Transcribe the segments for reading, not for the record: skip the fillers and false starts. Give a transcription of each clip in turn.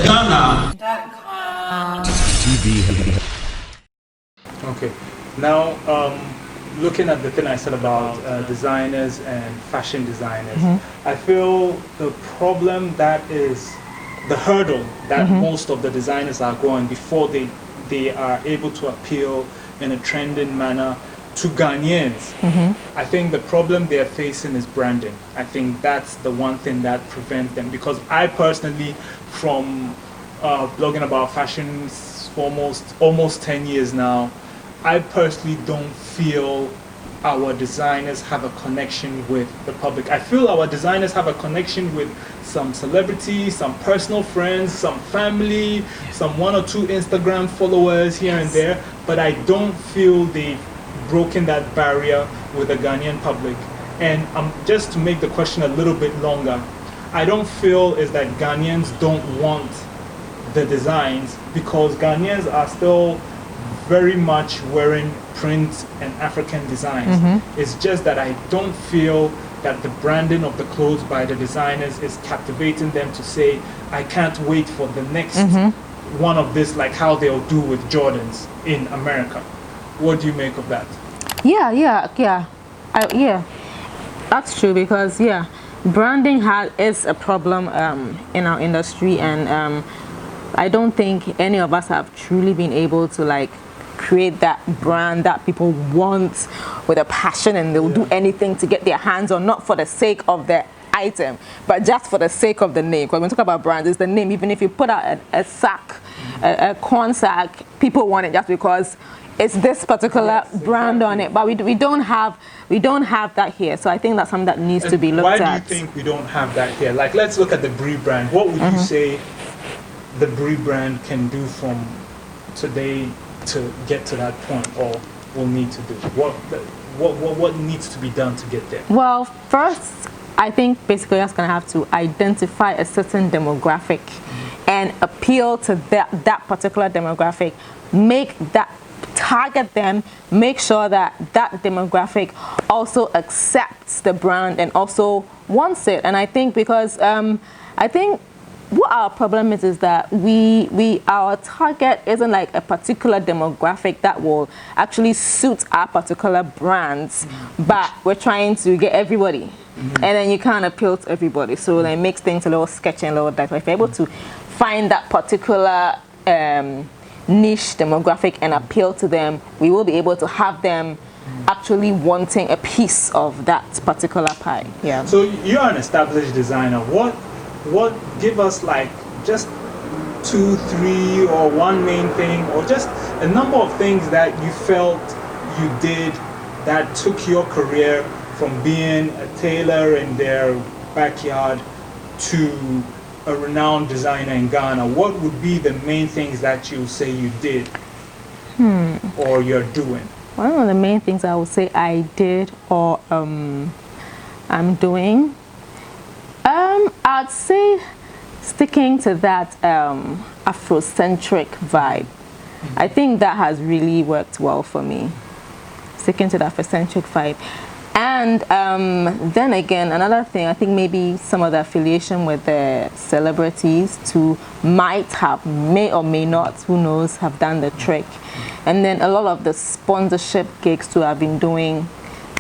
FashionGHANA.com. Okay, now looking at the thing I said about designers and fashion designers, I feel the problem that is the hurdle that most of the designers are going before they are able to appeal in a trending manner to Ghanaians. I think the problem they're facing is branding. I think that's the one thing that prevents them, because I personally, from blogging about fashion for almost 10 years now, I personally don't feel our designers have a connection with the public. I feel our designers have a connection with some celebrities, some personal friends, some family, some 1 or 2 Instagram followers here and there, but I don't feel they've broken that barrier with the Ghanaian public. And just to make the question a little bit longer, I don't feel is that Ghanaians don't want the designs, because Ghanaians are still very much wearing print and African designs. It's just that I don't feel that the branding of the clothes by the designers is captivating them to say, I can't wait for the next one of this, like how they'll do with Jordans in America. What do you make of that? Yeah, that's true, because branding is a problem in our industry, and I don't think any of us have truly been able to like create that brand that people want with a passion, and they'll do anything to get their hands on, not for the sake of the item, but just for the sake of the name. Because when we talk about brands, it's the name. Even if you put out a sack, a corn sack, people want it just because it's this particular brand on it. But we don't have that here. So I think that's something that needs to be looked at. Why do you think we don't have that here? Like, let's look at the Bri brand. What would you say the Bri brand can do from today to get to that point, or will need to do? What needs to be done to get there? Well, first, I think basically that's going to have to identify a certain demographic and appeal to that particular demographic, target them, make sure that demographic also accepts the brand and also wants it. And I think because I think what our problem is that our target isn't like a particular demographic that will actually suit our particular brands, but we're trying to get everybody, and then you can't appeal to everybody, so it makes things a little sketchy and a little dark. If you're able to find that particular niche demographic and appeal to them, we will be able to have them actually wanting a piece of that particular pie. Yeah. So you're an established designer. What give us like just 2, 3, or one main thing, or just a number of things that you felt you did that took your career from being a tailor in their backyard to a renowned designer in Ghana? What would be the main things that you say you did or you're doing? One of the main things I would say I did or I'm doing, I'd say sticking to that Afrocentric vibe. I think that has really worked well for me, sticking to the Afrocentric vibe. And then again, another thing, I think maybe some of the affiliation with the celebrities may or may not, who knows, have done the trick. And then a lot of the sponsorship gigs too I've been doing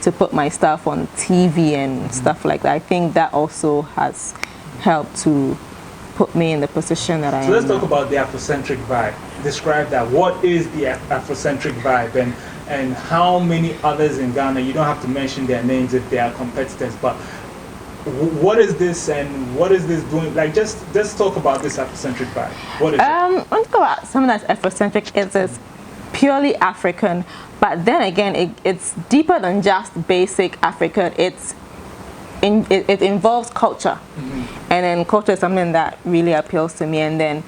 to put my stuff on TV and stuff like that. I think that also has helped to put me in the position that I am. So let's talk about the Afrocentric vibe. Describe that. What is the Afrocentric vibe, and how many others in Ghana? You don't have to mention their names if they are competitors, but what is this and what is this doing? Like, just talk about this Afrocentric vibe. What is it? Let's talk about something that's Afrocentric. It's purely African, but then again, it's deeper than just basic African. It involves culture, and then culture is something that really appeals to me. And then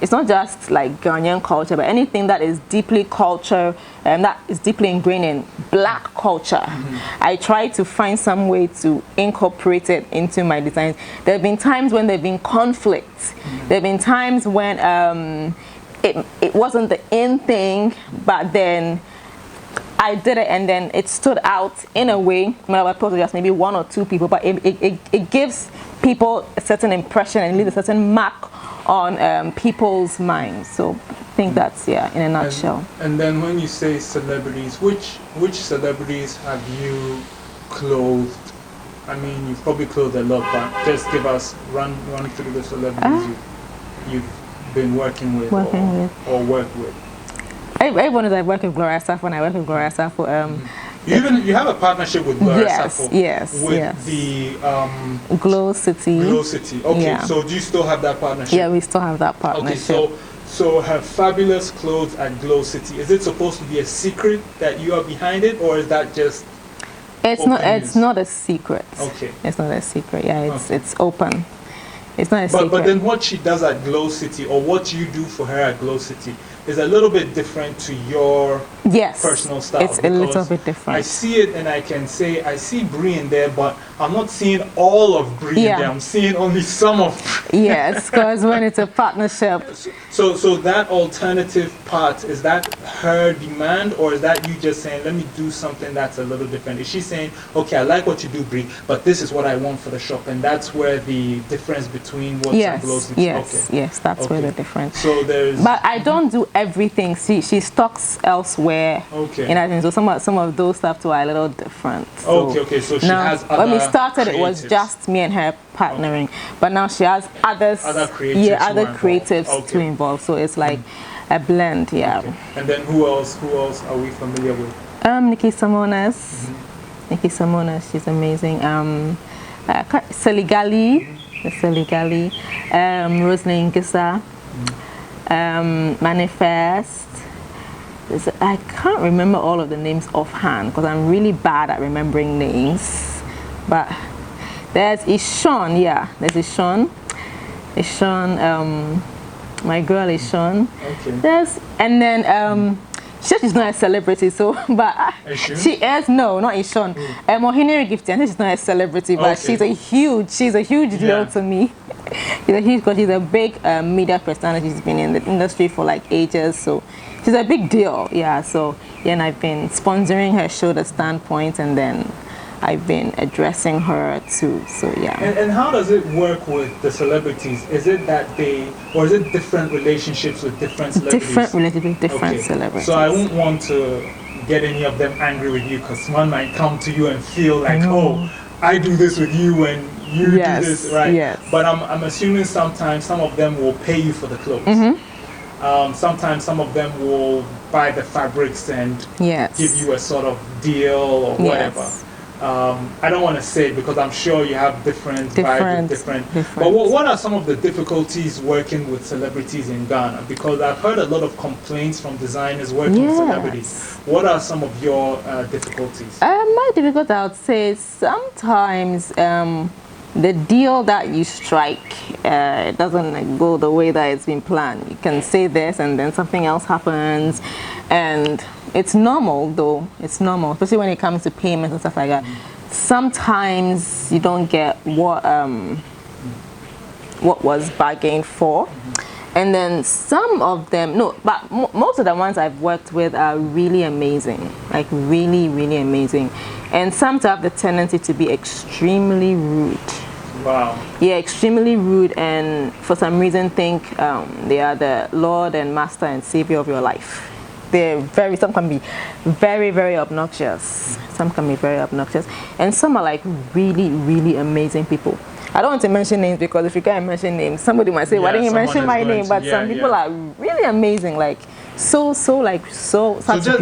it's not just like Ghanaian culture, but anything that is deeply culture and that is deeply ingrained in Black culture. I try to find some way to incorporate it into my designs. There have been times when there have been conflicts. There have been times when it wasn't the in thing, but then I did it, and then it stood out in a way when I was posted just maybe 1 or 2 people, but it gives people a certain impression and leaves a certain mark on people's minds. So I think that's, yeah, in a nutshell. And then when you say celebrities, which celebrities have you clothed? I mean, you've probably clothed a lot, but just give us run through the celebrities you've been working with or work with. Everyone is like working with Gloria Safo, and I work with Gloria Safo. You have a partnership with Gloria Safo. Yes. The Glow City. Glow City. Okay. Yeah. So do you still have that partnership? Yeah, we still have that partnership. Okay. So her fabulous clothes at Glow City, is it supposed to be a secret that you are behind it, or is that just? It's not a secret. Okay. It's not a secret. Yeah, it's open. It's not a secret. But then what she does at Glow City, or what you do for her at Glow City, is a little bit different to your personal style. It's a little bit different. I see it and I can say I see Bri in there, but I'm not seeing all of Bri in there. I'm seeing only some of Bri. Yes, because when it's a partnership. So that alternative part, is that her demand, or is that you just saying, let me do something that's a little different? Is she saying, okay, I like what you do, Bri, but this is what I want for the shop, and that's where the difference between what's and Glow City? Yes, that's where the difference. So there's. But I don't do everything. She stocks elsewhere. Okay. And I think so. Some of those stuff too are a little different. So okay. So she has other. When we started, creatives. It was just me and her partnering, but now she has other creatives to involve. So it's like a blend. Yeah. Okay. And then who else are we familiar with? Nikki Samonas. Nikki Samonas, she's amazing. Seligali, Rosalind Gissa, Manifest. I can't remember all of the names offhand because I'm really bad at remembering names. But there's Ishon, there's Ishon. My girl Ishon. Okay. And then she's not a celebrity, so she is not Ishon. Mohineri Gifty, I think she's not a celebrity, but she's a huge deal to me. Because she's a big media personality. She's been in the industry for like ages, so she's a big deal. And I've been sponsoring her show, The Standpoint, and then I've been addressing her too. And how does it work with the celebrities? Is it that or is it different relationships with different celebrities? Different relationships, different celebrities. So I won't want to get any of them angry with you, because one might come to you and feel like, oh, I do this with you and you do this, right? Yes. But I'm assuming sometimes some of them will pay you for the clothes. Sometimes some of them will buy the fabrics and give you a sort of deal or whatever. I don't want to say it because I'm sure you have different vibes. But what are some of the difficulties working with celebrities in Ghana? Because I've heard a lot of complaints from designers working with celebrities. What are some of your difficulties? My difficulty, I would say, sometimes the deal that you strike doesn't go the way that it's been planned. You can say this and then something else happens, and it's normal though. It's normal, especially when it comes to payments and stuff like that. Sometimes you don't get what was bargained for, and then some of them but most of the ones I've worked with are really amazing, like really, really amazing, and some have the tendency to be extremely rude. Wow. Yeah, extremely rude, and for some reason think they are the Lord and Master and Savior of your life. Some can be very, very obnoxious. Some can be very obnoxious, and some are like really, really amazing people. I don't want to mention names because if you can't mention names, somebody might say, "Why didn't you mention my name?" But some people are really amazing, like such beautiful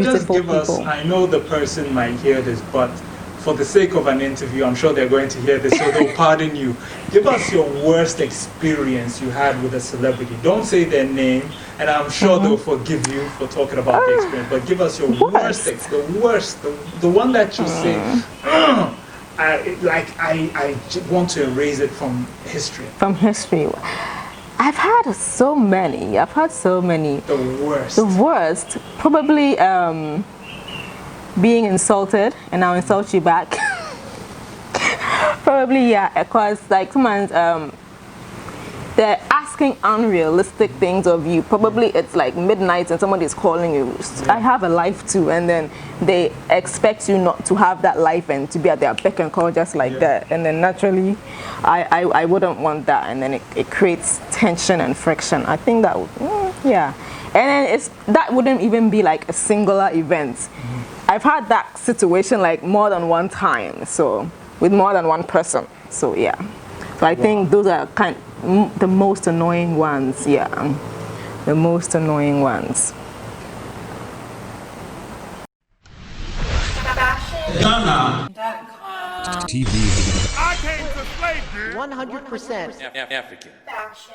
just give people. Us, I know the person might hear this, but for the sake of an interview, I'm sure they're going to hear this, so they'll pardon you. Give us your worst experience you had with a celebrity. Don't say their name, and I'm sure they'll forgive you for talking about the experience. But give us your worst, the one that you say, I want to erase it from history. From history. I've had so many. The worst. Probably being insulted, and I'll insult you back. Probably, because like sometimes the asking unrealistic things of you. Probably it's like midnight and somebody is calling you. I have a life too, and then they expect you not to have that life and to be at their beck and call just like that. And then naturally, I wouldn't want that, and then it creates tension and friction. I think that would, yeah. And then that wouldn't even be like a singular event. I've had that situation like more than one time, so with more than one person. So yeah. So I think those are the most annoying ones. Yeah, the most annoying ones. FashionGHANA.com. TV. I came to slay, 100% African. fashion.